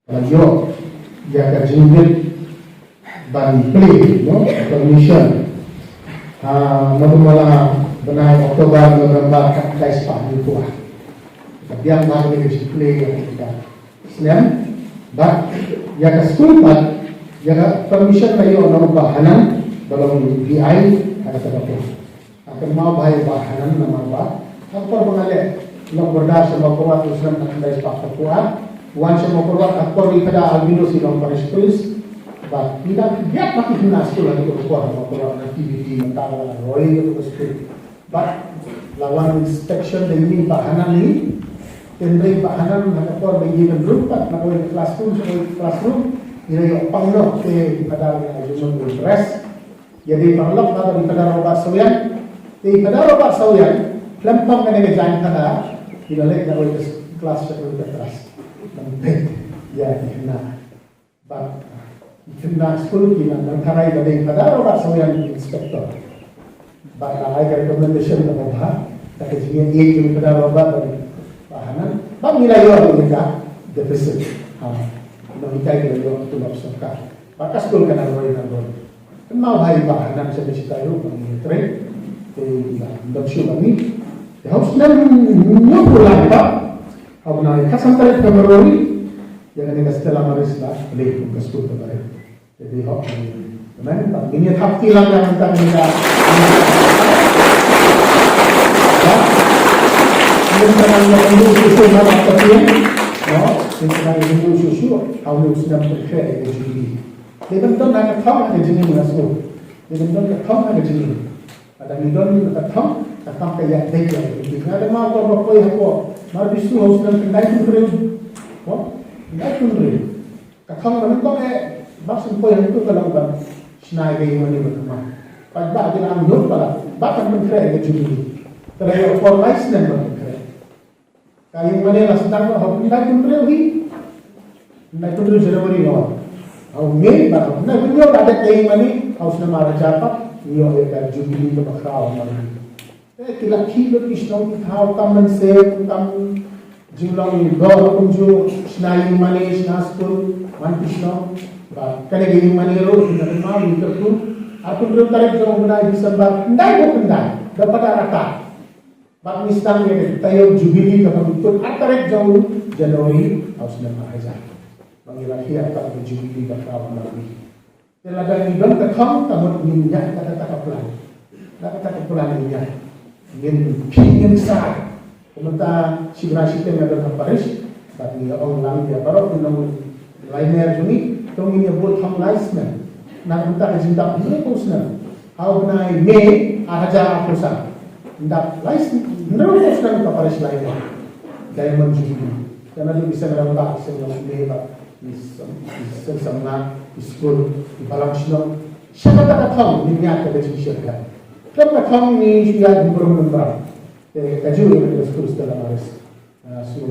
Yo, jaga jinjit bagi play, no, permission. Mula benai Oktober, November, kai sepak di tua. Dia mahu di play yang kita. Islam, but jaga school pad, jaga permission layo nama bahanan dalam BI ada terdapat. Akan mau bahaya bahanan nama apa? Apa mengalir? Nak berdas sama kuat Islam nak kai sepak kuat. Wan sama kuat akor di pada albino silang Paris Police. But tidak dia makin hina sekolah itu kuat sama kuat activity mentara roy itu seperti. But lawan inspection dengan ini bahanan ini, tendai bahanan nak akor bagi group tak nak ke classroom, ini yang panggil ke pada ajun press. Jadi panggil pada di pada robot sawian, di pada robot sawian, lempang kena kejalan pada, tidak lek nak ke kelas sekolah kelas. Lempeng, ya kena. But kena sekolah kita mengkarai dari pada robot sawian inspektor. But I recommendation of Bapa, that is here 8 pada robot dari bahanan. Bang nilai orang mereka defisit. Kita nilai tu nak serka. Maka sekolah kena roy dan roy. Kenal hai bahanan sebesar itu bang train. Dan siapa ni? Harus nak pulang tak? Aku nak kasantai kemeroi. Jangan kita setelah marislah boleh ke sekolah terbaik. Jadi hok. Memang tak ini tak hilang yang kita kita. Ini kan yang dulu susu mana tapi, no, ini kan yang dulu susu, awal sudah terkait dengan ini. Dia bentuk nak tahu ada jenis masuk. Dia bentuk nak tahu ada jenis. Ada midon nak tahu, tak kayak dia. Jadi ada mau apa yang aku, mau bisu harus nak kendai pun beri, oh, kendai pun beri. Kakak mana kau maksud apa yang itu kalau kan, senai gaya mana bertemu. Pada dia ambil pada, bahkan terkait dengan jenis. Terkait for license berterkait. Kaya mana lah sedang aku kendai pun beri, kendai pun beri Januari awal. Aku Mei baru, nah beliau ada kaya mana, harus nama raja apa? Ia adalah Jubilee kebakrau mana. Tidak kira Islam tahu kaman save, kaman julang gol kunju, senai manis, naskul, mantisno, kena gini mani roh, tidak mau itu. Aku belum tarik jauh menai Desember, ndai bukan ndai, dapat arata. Bak mistang yang tayo Jubilee kebakrau, tarik jauh Januari, harus nama raja. Mengilahi akan Jubilee kebakrau mana. Terlalu hidung tekam, kamu minyak kata-kata pelan, kata-kata pelan minyak. Ingin pingin sah, kemudian sigrasi yang ada di Paris, tapi orang lain dia baru minum liner ini, tunggu buat ham license, nak minta cinta ini pusna, how naik Mei aja pusat, minta license, menurut pusna ke Paris liner, diamond Jubilee, karena dia bisa merambah, bisa merambah, bisa sama school di Palangsinong, siapa tak tahu minyak ada di syarikat. Kalau kami ni sudah berumur, kaji yang ada sekolah dalam Paris, so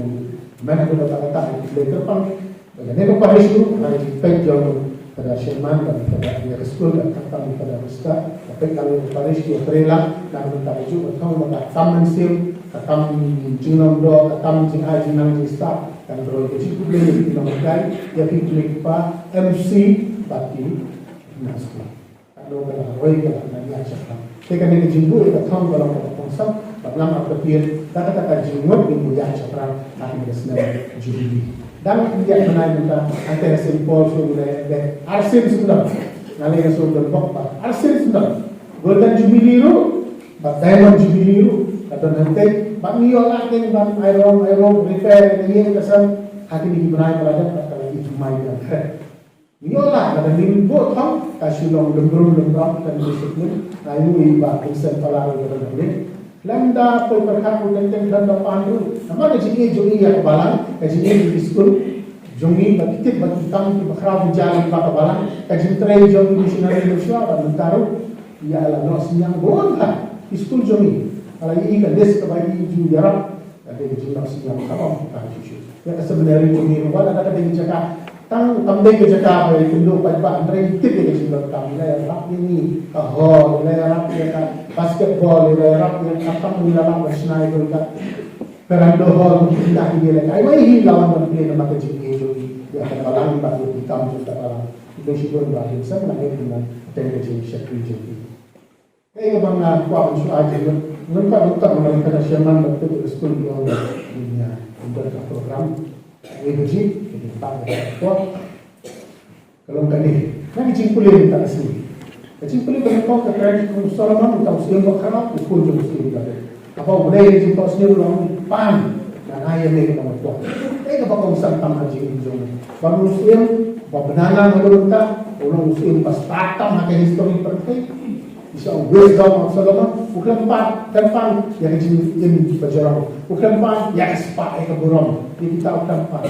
mana pun kata-kata itu terpang. Bagaimana kalau Paris itu ada pihak jauh pada Sherman dan pada pihak sekolah dan kami pada Ruska. Tapi kalau Paris dia terelak dan kita juga kami maka kami sil, kami jinam do, kami jingai jinam jista dan beroi kaji kubli di nomor dia pikir apa MC bagi naskah. Kalau kalau roi kalau nanya siapa. Jika ini jinggu itu tahu dalam konsep, dalam artian kata-kata jinggu ini yang sekarang akan disebut Jubilee. Dan dia menaik minta antara simpul sudah arsin sudah, nanti yang sudah berapa arsin sudah. Golden Jubilee itu, Diamond Jubilee itu, atau nanti bagi orang yang dan iron repair ini kesan akan digunakan pada kalau itu mainan. Inilah ada minggu tam kasih lembrum dan disiplin. Nah ini iba insan pelaku berada. Landa perkara tentang landa pandu. Nama kecil jongi yang balang, kecil di school jongi bagi kami di bakrau jalan pada balang. Kecil tray jongi di sini di Malaysia dan taruh ia adalah nasi yang boleh di school jongi. Kalau ini kan des kembali juara ada di nasi yang kamu tak cuci. Ya sebenarnya jongi wala ada di Jakarta. Tang tambay ke Jakarta itu dulu pada antara tip yang sudah kami lah rap ini kahol, rap yang basketball, rap yang apa mengilang bersnai itu kan perando hall tidak ini lagi. Ayo ini lawan dan play nama kecil itu dia akan balang bagi hitam juga balang. Itu siguro bagi sa lagi dengan temperature siya region. Kaya bang kuha ko siya aja nung pa mga siya man betul school yung niya untuk program EBG jadi pak ko kalau kani cingkulin tak asli. Cingkulin kalau kaya kung Solomon utang siya mo kana ukul yung siya apa boleh jumpa sendiri orang pan dan ayah mereka nama tua. Mereka bakal santang haji injong. Bang Muslim, bebenangan melunta, orang Muslim pas tatam makan histori pertai. Bisa wisdom of Solomon. Bukan pan yang ini berjalan. Bukan pan yang sepak yang keburung. Ini kita bukan pan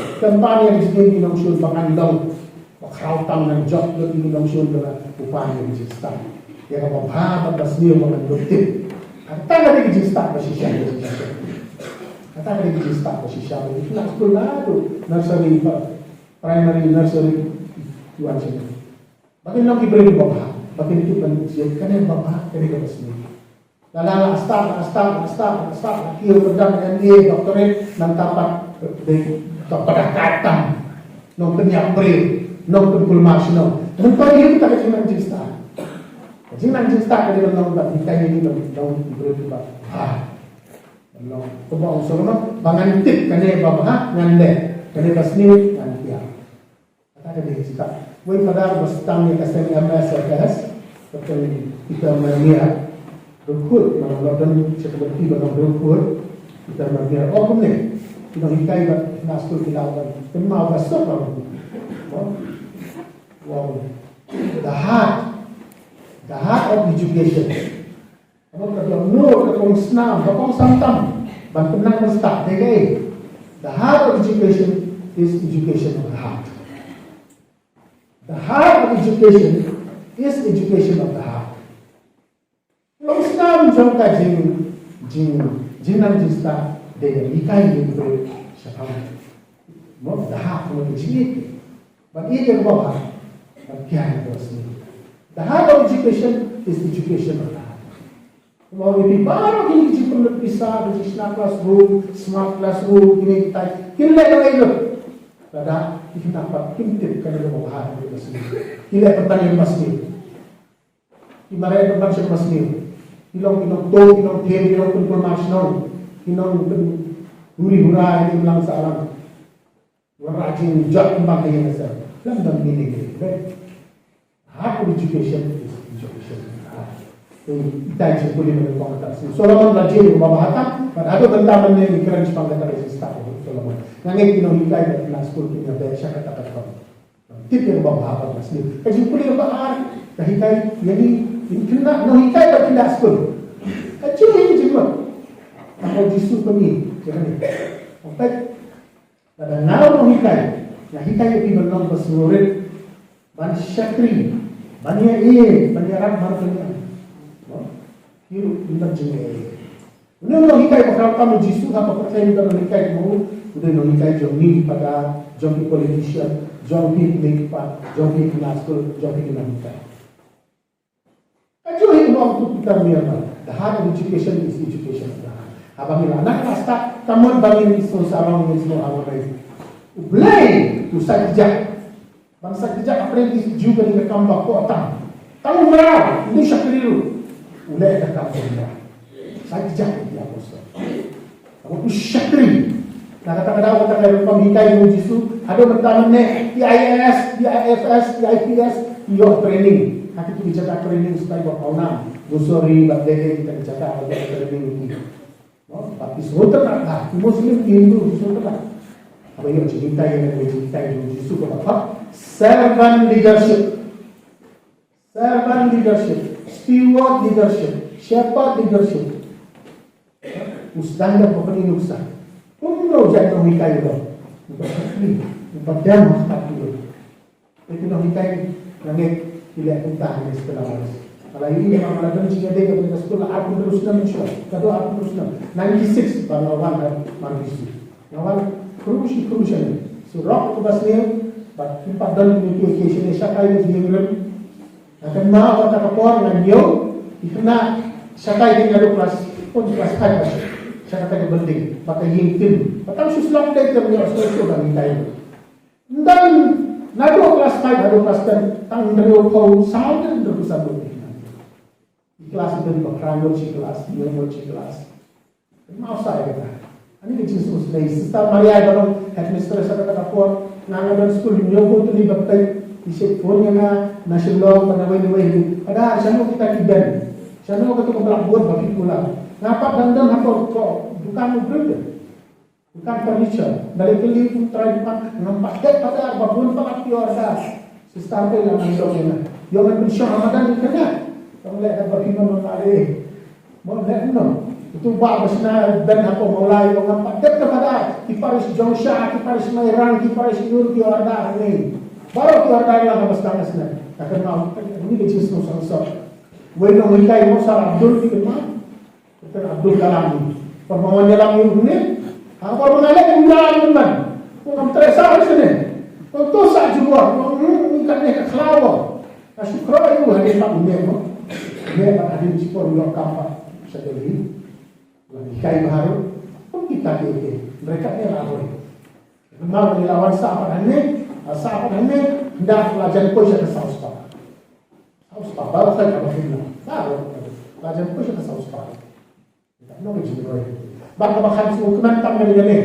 yang ini minum syul pangandong. Bakrautam dan job lebih minum syul dengan upaya yang disistan. Yang apa batas dia mengandung tip. Kata lagi jista posisi kata lagi jista posisi itu nak sekolah tu nursery primary nursery tuan sini. Bagaimana nak diberi bapa? Bagaimana itu pensiun? Kerana bapa kena kita sendiri. Dalam staff kio pedang MA doktorat dan tapat pada katam non penyambri non penkulmasno. Mungkin itu tak cuma jista. Jangan start dari dalam kita ini dalam berubah. Dalam kebawah Solomon bangan tip kene bapa ngande kene basni nanti. Kata dia cakap, "Wei pada bastang ni kasih MS betul kita melihat berkut malam dan seperti dalam berkut kita melihat ni kita hikai nastul kita akan tema besar wow the heart of education. Apa kata no kata senang, bakong santam, bantuan start dekai. The heart of education is education of the heart. The heart of education is education of the heart. Long senang jom ka jinam jista dekai ikai itu siapa? Not the heart of education, but ia bawa, bagian itu. The heart of education is education of the heart. Kalau ini baru ini jika bisa berjisna classroom, smart classroom, ini kita kira itu. Pada kita dapat kimtip kerana bahagian itu sendiri. Kira pertanyaan masih. Ibarat pertanyaan masih. Ilong tem, informasional, ilong huri-hura ini bilang salam. Warajin jat kembang kaya nasa. Lamdam ini. Heart of education is education. Kita boleh melakukan Solomon belajar di Bahatan, pada ada bentaman yang dikirim sepanjang dari sistem Solomon. Yang kita hikai dari kelas sekolah kita bersih kata kata. Tip yang Bahatan masih. Kasi boleh bahar, kahikai jadi kena hikai dari kelas sekolah. Kacau ini juga. Kalau jisu kami, jangan. Oke. Pada nalar hikai, yang hikai itu benar berseluruh. Ban syakri, banyak banyak orang marahnya. Hidup kita jengai. Menurut hikai bakal kamu jisu apa percaya dengan hikai kamu, udah hikai jomni pada jomni politician, jomni legipat, jomni naskul, jomni hikai. Kacu itu waktu kita melihat. The heart of education is education. Apabila anak rasa kamu bangin seorang yang semua awal ini, blame tu saja. Bangsa kerja apprentice juga di kambak kota. Tahu merah, ini siya keliru. Ulay ka kapolya. Sa kerja di apostol. Ako po siya keliru. Nakatagadaw ka tayo pamhitay mo Jisu. Ada bertaman ni IIS, IFS, IPS, iyo training. Hati tu bicara training supaya bapaunam. Gusori, bagdege kita bicara training ini. Tapi sudah tak. Muslim Hindu sudah tak. Apa yang cerita yang cerita Jisu apa? Servant leadership, steward leadership, shepherd leadership. Ustaz pokoknya ustaz. Umno jatuh hikai itu. Padahal masak dulu. Itu nak hikai langit tidak entah di sekolah. Kalau ini memang ada jika dia kepada sekolah aku terus mencuri. Kado aku terus 96 banglawan dan manusia. Awal crucial. So rock kubasnya. But kita dalam education sakai di England akan mau kata kapor nganyo ikna sakai di kelas pun kelas 5 sakai di building pakai LinkedIn patang suslang dai terus dan kita Dan nado kelas 5, nado kelas 10, tang nado kau saudan terbesar di kelas itu di primary kelas, university kelas. Mau saya kata, ini kecil sekali. Setelah Maria dalam administrasi kata apa, nangadan school nyoba tu di bapak isip phone na silong panaway-naway. Ada siya kita kiban. Siya mo kato kabelakbod bakit pula. Ngapak dandan ako ko bukan mo brother. Bukan furniture. Dari kali pun try pa nampak pada babon pa at yorda. Sister ko lang ang dong. Yo man siya Ramadan kana. Kung lahat bakit mo mali. Mo lahat no. Itu ba na dan ako mulai yung nampak pada Kiparis Jongsha, Kiparis Mayrang, Kiparis Nur yorda ni. Baru yorda lang basta na. Akan mau ini kecil susah. Bueno, hikay mo sa Abdul Fikman. Ito Abdul Kalam. Pagmaman niya lang yung gunit. Ang pagmangalit yung daan naman. Kung ang teresa ka siya kung ito sa juwa, kung ikan niya kaklawa. Nasyukro ay mo, hindi pa gunit mo. Hindi pa natin si Poro yung kampa sa Delhi. Hikay maharo. Kung kita kaya, mereka niya lawan. Mau nilawan sa apanan niya, hindi pelajaran ko siya sa Saus pa. Baru saja kalau film, baru pelajaran itu sudah tahu sekali. Tidak mau dijumpai. Bangga bahkan semua kementam dari ini.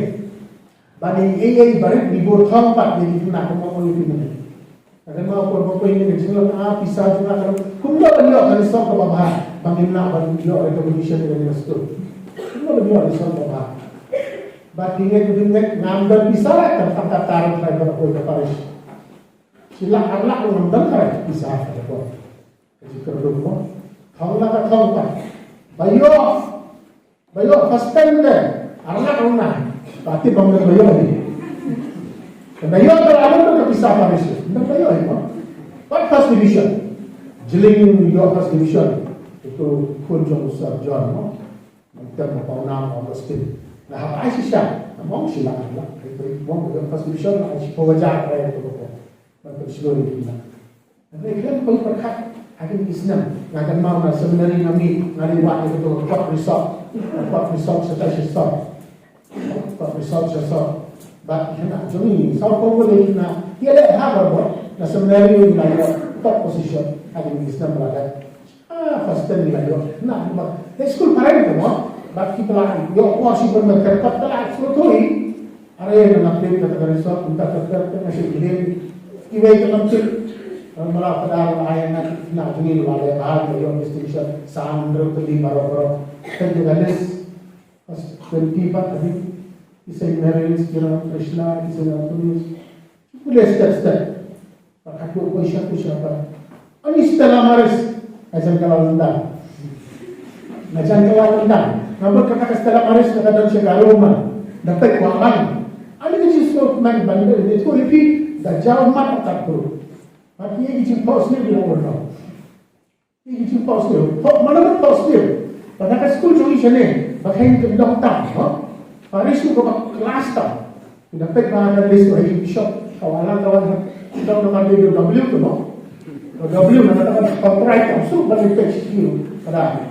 Bani baru dibuat tempat jadi nak mau itu ini. Akan mau apa ini jadi pisah juga kalau kumda beliau dari sok ke bawah. Bangin nak beliau recognition dari restu. Kumda beliau dari sok ke bawah. Bagi ini ngambil pisah tentang tarik lagi ke Paris. Sila anak ngambil kan pisah ke bawah. Jika rumah, kalau nak kau bayo first time deh, anak rumah, pasti bangun bayo ni. Bayo terlalu tu kepisah Paris, tidak bayo itu. What first division? Jeling your first division itu kunjung besar John, no? Kita mau nama Augustine. Nah apa sih siapa? Mau silakan lah. Itu mau your first division, aku pelajar apa itu kok. Macam seluruh dunia. Mereka kan berkat. Akhirnya Islam, ngakan mau na sebenarnya kami ngaliwat itu Port Resort setelah resort, Port Resort sesuatu. But hena joni, sau kau boleh na, dia dah habar na sebenarnya ini lagi top position. Akhirnya Islam berada. First time lagi. Nah, school parah itu mo, but kita lagi. Yo, masih bermerkat telah sebetulnya. Ada yang nak pilih kata resort, minta kata masih pilih. Ibu itu nanti. Malah pada ayat nak tunjuk wala bahag yung distinction sa andro tuli baro kan juga les pas 20 pa tadi isay marriage kira Krishna isay na tulis step pakako ko siya pa ani stella maris asan kalawanda ngabot kata stella maris na kadon siya garuma dapat kuangan ani kasi so man banda ito ipi da jaw mat takto. Tapi ini cuma positif dia orang. Ini cuma positif. Mana pun positif. Pada sekolah cuma ini, bahkan ke dokter, Paris tu kau kelas tak. Dapat mana list tu hari shop. Kawalan kita nama dia W tu, W mana dapat copyright. So bagi page itu, pada.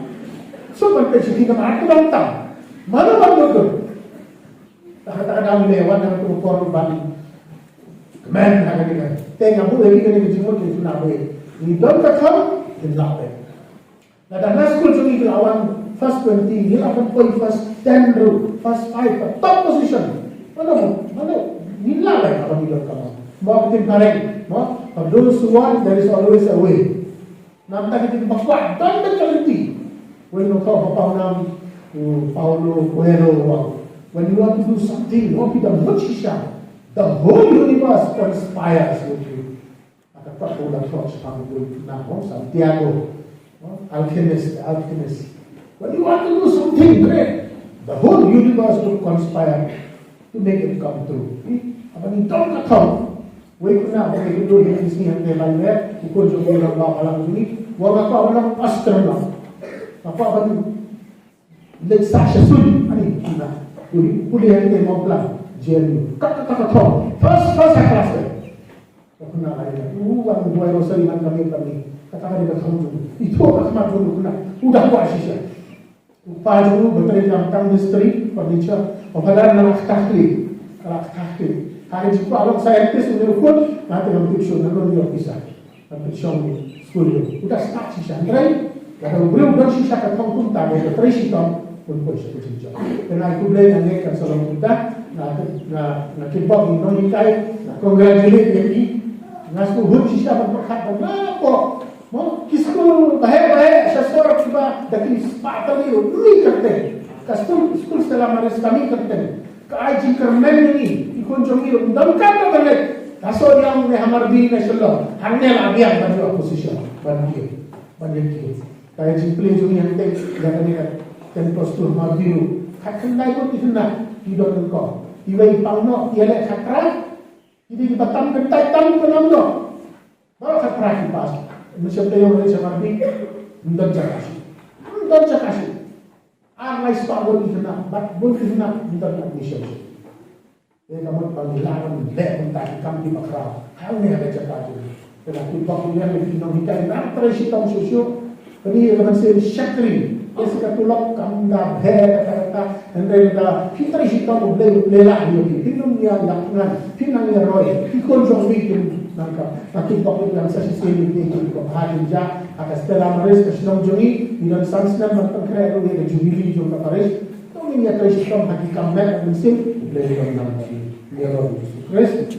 So bagi page itu kan aku dokter. Mana pun tu. Tak ada lewat dengan tu korban. Man hagaga tenga bu lagi kena dijumpa di sana boleh ni dom kata in lape na dana school joni ke awan first 20 ni akan koi first 10 ru first 5 top position mana ni la la apa ni dom kata mau tim kareng mau for those who want there is always a way nampak kita bakwa dan quality when you talk about Paulo Coelho when you want to do something what kita muchisha. The whole universe conspires with you. Akan tak boleh torch kamu nak Santiago, alchemist. When you want to do something great, the whole universe will conspire to make it come true. Apa ni tahu tak tahu? Wei kuna boleh dulu di sini yang terlalu ukur jodoh orang bawa ini. Wah apa orang astronom? Apa tu? Leksasya suni. Ani kita. Kuliah yang mau pelan. Jeremy, kata first class kuna lagi, orang dua rosari man kami, kata dia kamu itu akan dulu kuna, udah kuat sih. Upah dulu betul yang tang misteri furniture, opadan nak tahli, Hari jumpa alam saintis menurut nanti dalam tipsu namun dia bisa. Nanti showing school itu. Udah start sih Andrei. Kalau beliau udah sih saya ketemu tak ada terisi tom untuk bersetuju. Karena itu beliau yang nekat salam kita. Na kimpok ini kai. Na congratulate jadi. Na school sih saya berkat berapa. Mau kisku bahaya sesuatu kita dari sepatah itu beli kerja. Kastul school setelah maris kami kerja. Kaji kermen ini ikunjung itu dan kan balik kaso yang hamar di nasional hanya lagi yang bagi opposition bagi kaji pelajung yang teh yang ini kan postur maju kan naik itu nak tidak engkau iwai pangno ialah khatra ini di batam kentai tam penomno baru khatra kipas macam yang mereka seperti dan jakasi Armai sepuluh itu nak, but itu nak minta admission. Jadi kamu panggilan, mentah kami bakal, hal ni ada cakap tu. Kerana kita punya lebih kita nak terisi tahu susu, ini masih syakri. Esok tulak kamu dah kata-kata, hendak kita terisi tahu lelah dia. Pinang dia lakukan, pinang dia roy, ikon jom bikin nangka. Tapi kita yang sesi ini kita bahagi jah. Atas dalam maris kesenang joni, dalam sansnya berpengkera itu dia jubili jom kaparis. Tahu ni dia terisi tahu hati kamet mesti beli dalam nanti. Dia roh Kristus.